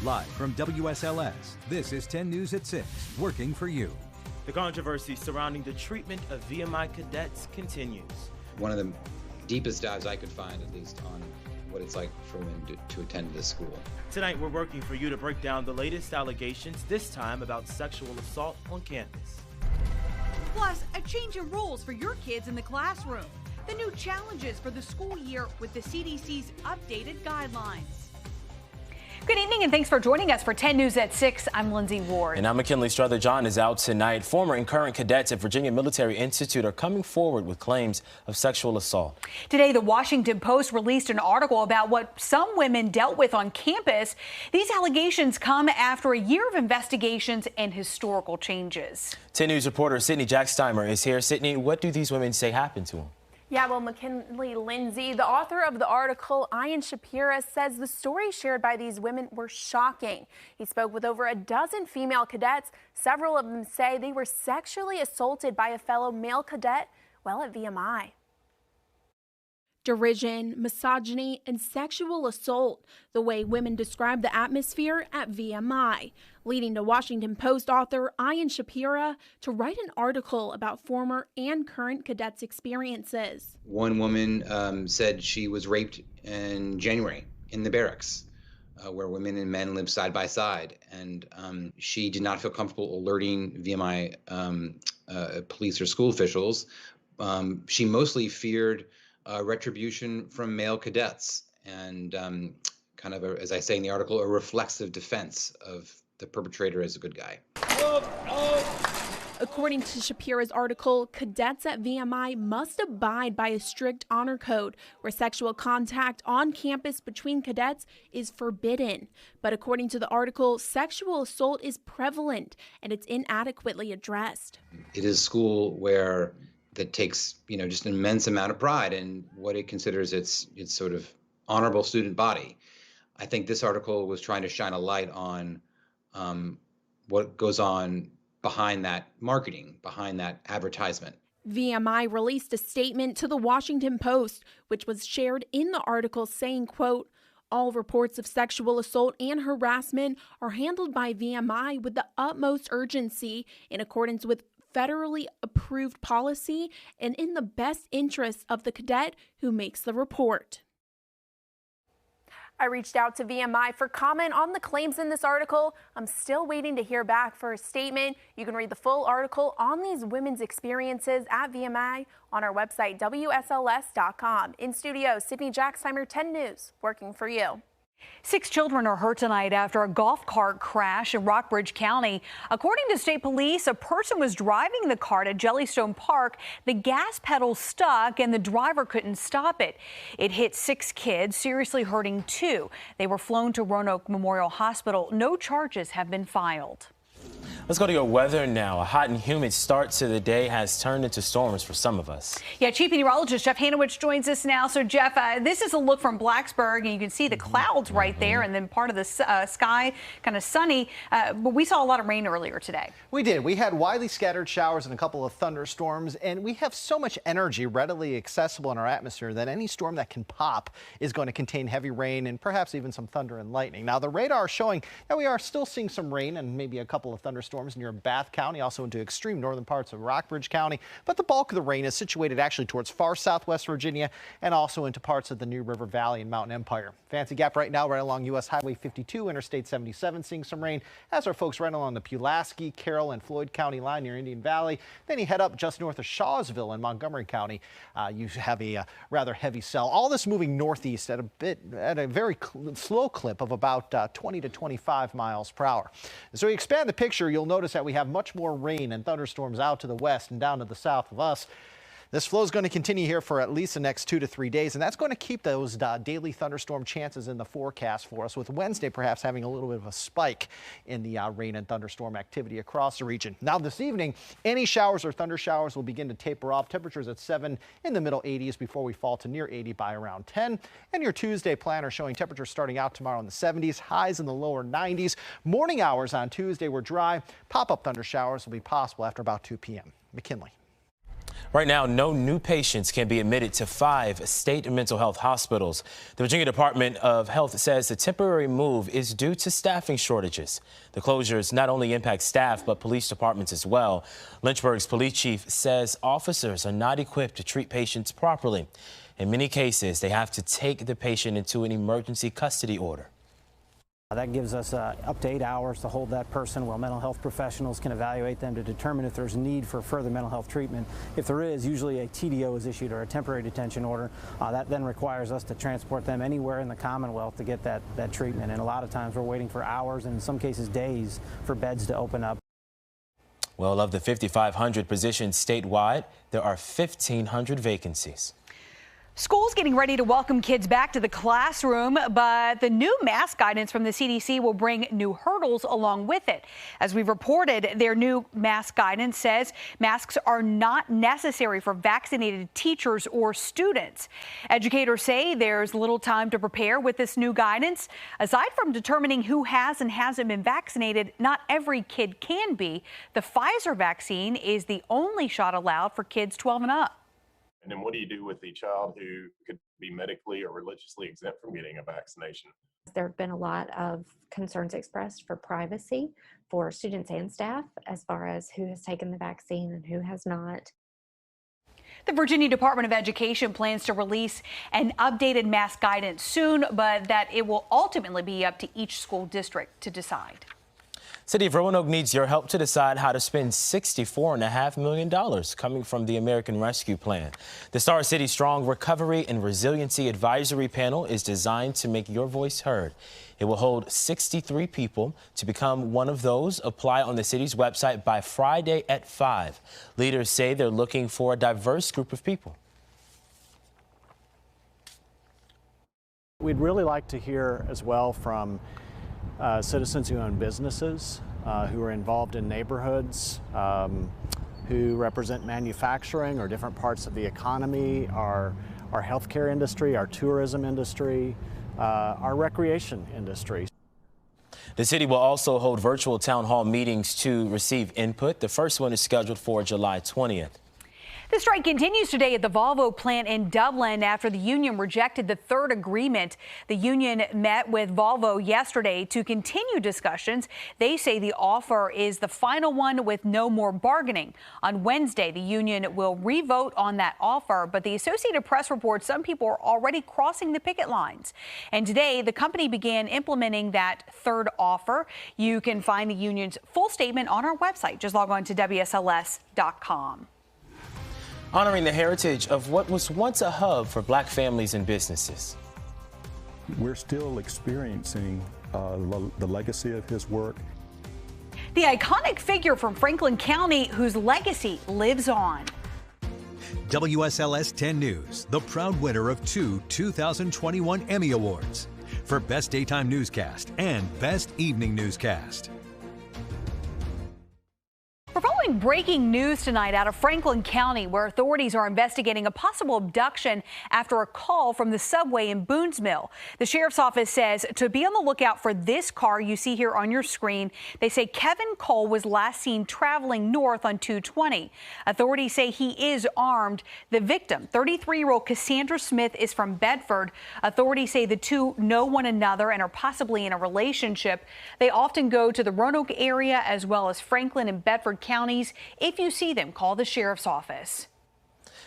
Live from WSLS, this is 10 News at 6, working for you. The controversy surrounding the treatment of VMI cadets continues. One of the deepest dives I could find, at least, on what it's like for women to attend this school. Tonight, we're working for you to break down the latest allegations, this time about sexual assault on campus. Plus, a change in rules for your kids in the classroom. The new challenges for the school year with the CDC's updated guidelines. Good evening and thanks for joining us for 10 News at 6. I'm Lindsay Ward. And I'm McKinley Strother. John is out tonight. Former and current cadets at Virginia Military Institute are coming forward with claims of sexual assault. Today, the Washington Post released an article about what some women dealt with on campus. These allegations come after a year of investigations and historical changes. 10 News reporter Sydney Jacksteimer is here. Sydney, what do these women say happened to them? Yeah, well, McKinley Lindsay, the author of the article, Ian Shapira, says the stories shared by these women were shocking. He spoke with over a dozen female cadets. Several of them say they were sexually assaulted by a fellow male cadet while at VMI. Derision, misogyny, and sexual assault, the way women describe the atmosphere at VMI, leading to Washington Post author Ian Shapira to write an article about former and current cadets' experiences. One woman said she was raped in January in the barracks, where women and men live side by side, and she did not feel comfortable alerting VMI police or school officials. She mostly feared retribution from male cadets and kind of, as I say in the article, a reflexive defense of the perpetrator as a good guy. According to Shapira's article, cadets at VMI must abide by a strict honor code where sexual contact on campus between cadets is forbidden. But according to the article, sexual assault is prevalent and it's inadequately addressed. It is a school that takes, just an immense amount of pride in what it considers its sort of honorable student body. I think this article was trying to shine a light on what goes on behind that marketing, behind that advertisement. VMI released a statement to the Washington Post, which was shared in the article saying, quote, "All reports of sexual assault and harassment are handled by VMI with the utmost urgency in accordance with federally approved policy and in the best interests of the cadet who makes the report." I reached out to VMI for comment on the claims in this article. I'm still waiting to hear back for a statement. You can read the full article on these women's experiences at VMI on our website, WSLS.com. In studio, Sydney Jacksteimer, 10 News, working for you. 6 children are hurt tonight after a golf cart crash in Rockbridge County. According to state police, a person was driving the cart at Jellystone Park. The gas pedal stuck and the driver couldn't stop it. It hit 6 kids, seriously hurting 2. They were flown to Roanoke Memorial Hospital. No charges have been filed. Let's go to your weather now. A hot and humid start to the day has turned into storms for some of us. Yeah, Chief Meteorologist Jeff Hanowich joins us now. So, Jeff, this is a look from Blacksburg, and you can see the clouds right there, and then part of the sky kind of sunny. But we saw a lot of rain earlier today. We did. We had widely scattered showers and a couple of thunderstorms, and we have so much energy readily accessible in our atmosphere that any storm that can pop is going to contain heavy rain and perhaps even some thunder and lightning. Now, the radar is showing that we are still seeing some rain and maybe a couple of thunderstorms near Bath County, also into extreme northern parts of Rockbridge County. But the bulk of the rain is situated actually towards far southwest Virginia and also into parts of the New River Valley and Mountain Empire. Fancy Gap right now right along U.S. Highway 52, Interstate 77 seeing some rain, as are folks right along the Pulaski, Carroll, and Floyd County line near Indian Valley. Then you head up just north of Shawsville in Montgomery County. You have a rather heavy cell. All this moving northeast at a very slow clip of about 20 to 25 miles per hour. So we expand the picture, you'll notice that we have much more rain and thunderstorms out to the west and down to the south of us. This flow is going to continue here for at least the next 2 to 3 days, and that's going to keep those daily thunderstorm chances in the forecast for us, with Wednesday perhaps having a little bit of a spike in the rain and thunderstorm activity across the region. Now this evening, any showers or thunder showers will begin to taper off. Temperatures at 7 in the middle 80s before we fall to near 80 by around 10. And your Tuesday planner showing temperatures starting out tomorrow in the 70s, highs in the lower 90s. Morning hours on Tuesday were dry. Pop-up thunder showers will be possible after about 2 p.m. McKinley. Right now, no new patients can be admitted to 5 state mental health hospitals. The Virginia Department of Health says the temporary move is due to staffing shortages. The closures not only impact staff, but police departments as well. Lynchburg's police chief says officers are not equipped to treat patients properly. In many cases, they have to take the patient into an emergency custody order. That gives us up to 8 hours to hold that person while mental health professionals can evaluate them to determine if there's need for further mental health treatment. If there is, usually a TDO is issued or a temporary detention order. That then requires us to transport them anywhere in the Commonwealth to get that treatment. And a lot of times we're waiting for hours and in some cases days for beds to open up. Well, of the 5,500 positions statewide, there are 1,500 vacancies. School's getting ready to welcome kids back to the classroom, but the new mask guidance from the CDC will bring new hurdles along with it. As we've reported, their new mask guidance says masks are not necessary for vaccinated teachers or students. Educators say there's little time to prepare with this new guidance. Aside from determining who has and hasn't been vaccinated, not every kid can be. The Pfizer vaccine is the only shot allowed for kids 12 and up. And then what do you do with the child who could be medically or religiously exempt from getting a vaccination? There have been a lot of concerns expressed for privacy for students and staff as far as who has taken the vaccine and who has not. The Virginia Department of Education plans to release an updated mask guidance soon, but that it will ultimately be up to each school district to decide. City of Roanoke needs your help to decide how to spend $64.5 million coming from the American Rescue Plan. The Star City Strong Recovery and Resiliency Advisory Panel is designed to make your voice heard. It will hold 63 people. To become one of those, apply on the city's website by Friday at 5. Leaders say they're looking for a diverse group of people. We'd really like to hear as well from citizens who own businesses, who are involved in neighborhoods, who represent manufacturing or different parts of the economy, our healthcare industry, our tourism industry, our recreation industry. The city will also hold virtual town hall meetings to receive input. The first one is scheduled for July 20th. The strike continues today at the Volvo plant in Dublin after the union rejected the third agreement. The union met with Volvo yesterday to continue discussions. They say the offer is the final one with no more bargaining. On Wednesday, the union will re-vote on that offer, but the Associated Press reports some people are already crossing the picket lines. And today, the company began implementing that third offer. You can find the union's full statement on our website. Just log on to WSLS.com. Honoring the heritage of what was once a hub for black families and businesses. We're still experiencing the legacy of his work. The iconic figure from Franklin County whose legacy lives on. WSLS 10 News, the proud winner of 2 2021 Emmy Awards for Best Daytime Newscast and Best Evening Newscast. We're following breaking news tonight out of Franklin County, where authorities are investigating a possible abduction after a call from the subway in Boonsville. The sheriff's office says to be on the lookout for this car you see here on your screen. They say Kevin Cole was last seen traveling north on 220. Authorities say he is armed. The victim, 33-year-old Cassandra Smith, is from Bedford. Authorities say the two know one another and are possibly in a relationship. They often go to the Roanoke area as well as Franklin and Bedford counties. If you see them, call the sheriff's office.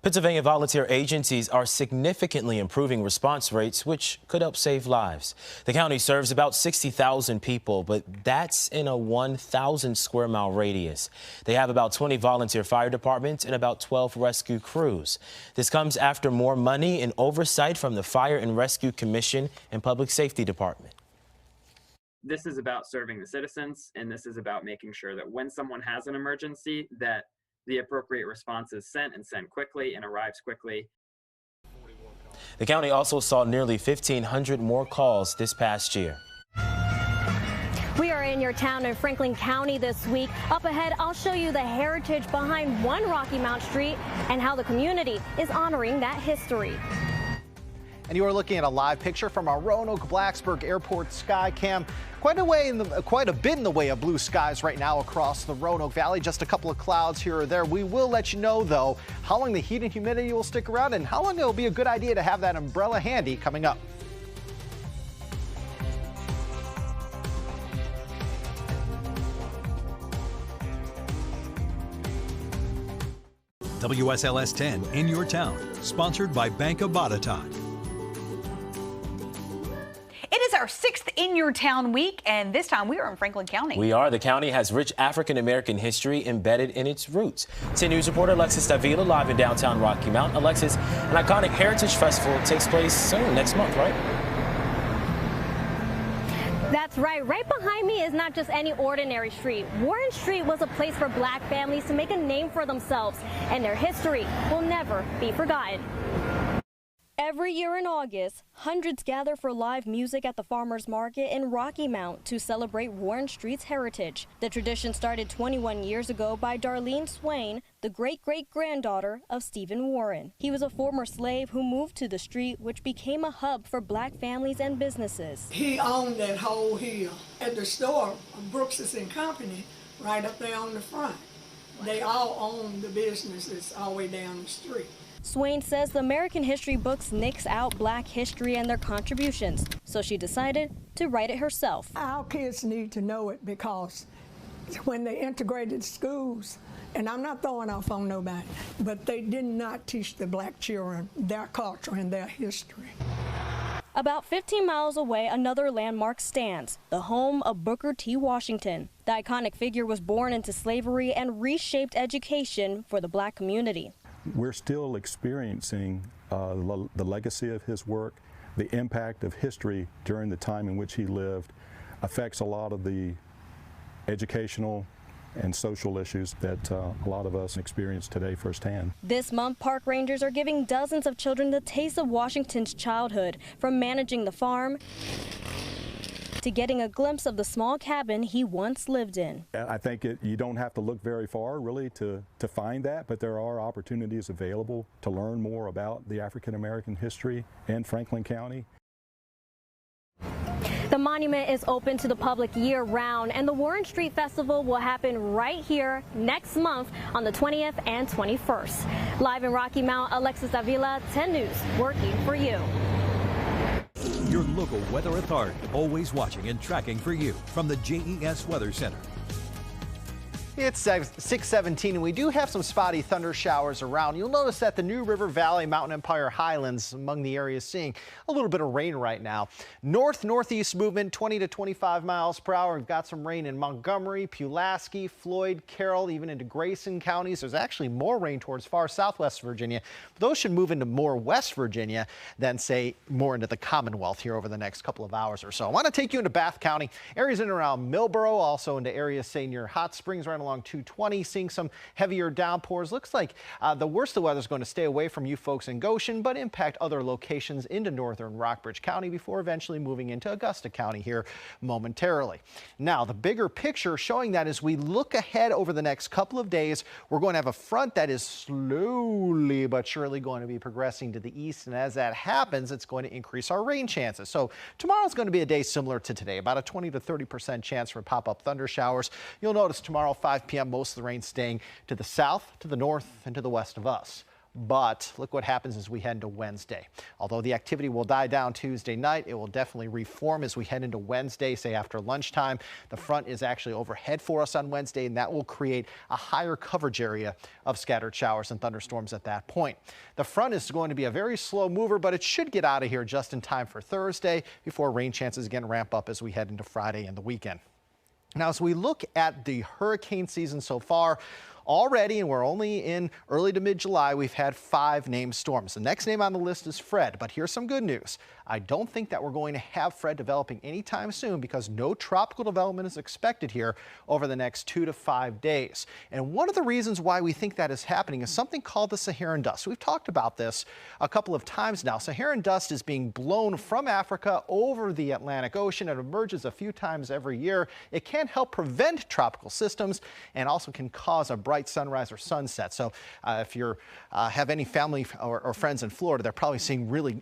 Pennsylvania volunteer agencies are significantly improving response rates, which could help save lives. The county serves about 60,000 people, but that's in a 1,000 square mile radius. They have about 20 volunteer fire departments and about 12 rescue crews. This comes after more money and oversight from the Fire and Rescue Commission and Public Safety Department. This is about serving the citizens, and this is about making sure that when someone has an emergency, that the appropriate response is sent quickly and arrives quickly. The county also saw nearly 1,500 more calls this past year. We are in your town in Franklin County this week. Up ahead, I'll show you the heritage behind one Rocky Mount street and how the community is honoring that history. And you are looking at a live picture from our Roanoke-Blacksburg Airport Skycam. Quite a bit in the way of blue skies right now across the Roanoke Valley. Just a couple of clouds here or there. We will let you know, though, how long the heat and humidity will stick around and how long it will be a good idea to have that umbrella handy coming up. WSLS 10 in your town, sponsored by Bank of Bataton. It is our 6th In Your Town week, and this time we are in Franklin County. We are. The county has rich African-American history embedded in its roots. 10 News reporter Alexis Davila live in downtown Rocky Mount. Alexis, an iconic heritage festival takes place soon, next month, right? That's right. Right behind me is not just any ordinary street. Warren Street was a place for black families to make a name for themselves, and their history will never be forgotten. Every year in August, hundreds gather for live music at the Farmers Market in Rocky Mount to celebrate Warren Street's heritage. The tradition started 21 years ago by Darlene Swain, the great-great-granddaughter of Stephen Warren. He was a former slave who moved to the street, which became a hub for black families and businesses. He owned that whole hill at the store, Brooks & Company, right up there on the front. They all owned the businesses all the way down the street. Swain says the American history books nix out black history and their contributions, so she decided to write it herself. Our kids need to know it because when they integrated schools, and I'm not throwing off on nobody, but they did not teach the black children their culture and their history. About 15 miles away, another landmark stands, the home of Booker T. Washington. The iconic figure was born into slavery and reshaped education for the black community. We're still experiencing the legacy of his work. The impact of history during the time in which he lived affects a lot of the educational and social issues that a lot of us experience today firsthand. This month, park rangers are giving dozens of children the taste of Washington's childhood, from managing the farm to getting a glimpse of the small cabin he once lived in. I think you don't have to look very far, really, to find that, but there are opportunities available to learn more about the African American history in Franklin County. The monument is open to the public year-round, and the Warren Street Festival will happen right here next month on the 20th and 21st. Live in Rocky Mount, Alexis Avila, 10 News, working for you. Your local weather authority, always watching and tracking for you from the JES Weather Center. It's 6:17, and we do have some spotty thunder showers around. You'll notice that the New River Valley, Mountain Empire Highlands among the areas seeing a little bit of rain right now. North-northeast movement, 20 to 25 miles per hour. We've got some rain in Montgomery, Pulaski, Floyd, Carroll, even into Grayson counties. There's actually more rain towards far southwest Virginia. Those should move into more West Virginia than, say, more into the Commonwealth here over the next couple of hours or so. I want to take you into Bath County, areas in and around Millboro, also into areas, say, near Hot Springs, right along 220, seeing some heavier downpours. Looks like the worst of the weather is going to stay away from you folks in Goshen, but impact other locations into northern Rockbridge County before eventually moving into Augusta County here momentarily. Now, the bigger picture showing that as we look ahead over the next couple of days, we're going to have a front that is slowly but surely going to be progressing to the east, and as that happens, it's going to increase our rain chances. So tomorrow's going to be a day similar to today, about a 20 to 30% chance for pop-up thunder showers. You'll notice tomorrow, 5 p.m., most of the rain staying to the south, to the north, and to the west of us. But look what happens as we head into Wednesday. Although the activity will die down Tuesday night, it will definitely reform as we head into Wednesday, say after lunchtime. The front is actually overhead for us on Wednesday, and that will create a higher coverage area of scattered showers and thunderstorms at that point. The front is going to be a very slow mover, but it should get out of here just in time for Thursday before rain chances again ramp up as we head into Friday and the weekend. Now, as we look at the hurricane season so far, already, and we're only in early to mid-July, we've had 5 named storms. The next name on the list is Fred, but here's some good news. I don't think that we're going to have Fred developing anytime soon because no tropical development is expected here over the next 2 to 5 days. And one of the reasons why we think that is happening is something called the Saharan dust. We've talked about this a couple of times now. Saharan dust is being blown from Africa over the Atlantic Ocean. It emerges a few times every year. It can help prevent tropical systems and also can cause a bright bright sunrise or sunset. So if you have any family or friends in Florida, they're probably seeing really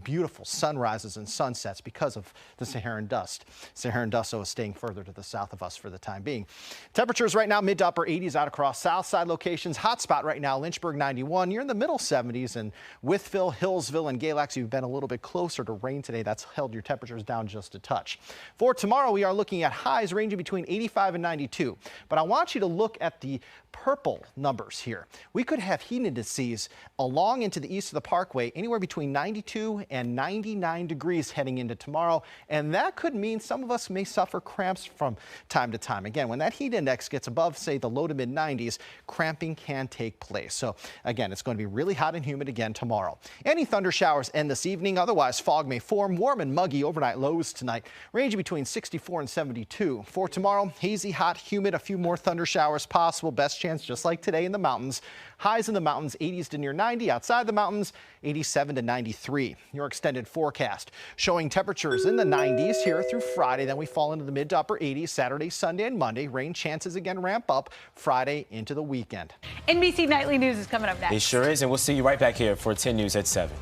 beautiful sunrises and sunsets because of the Saharan dust. Saharan dust is staying further to the south of us for the time being. Temperatures right now mid to upper 80s out across south side locations. Hot spot right now, Lynchburg 91. You're in the middle 70s, and Wytheville, Hillsville, and Galax, you've been a little bit closer to rain today. That's held your temperatures down just a touch. For tomorrow, we are looking at highs ranging between 85 and 92. But I want you to look at the purple numbers here. We could have heat indices along into the east of the Parkway anywhere between 92 and 99 degrees heading into tomorrow, and that could mean some of us may suffer cramps from time to time. Again, when that heat index gets above, say, the low to mid 90s, cramping can take place. So again, it's going to be really hot and humid again tomorrow. Any thunder showers end this evening. Otherwise, fog may form. Warm and muggy overnight lows tonight, ranging between 64 and 72. For tomorrow, hazy, hot, humid, a few more thunder showers possible. Best chance just like today in the mountains. Highs in the mountains 80s to near 90. Outside the mountains 87 to 93. Your extended forecast showing temperatures in the 90s here through Friday. Then we fall into the mid to upper 80s Saturday, Sunday, and Monday. Rain chances again ramp up Friday into the weekend. NBC Nightly News is coming up next. It sure is, and we'll see you right back here for 10 News at 7.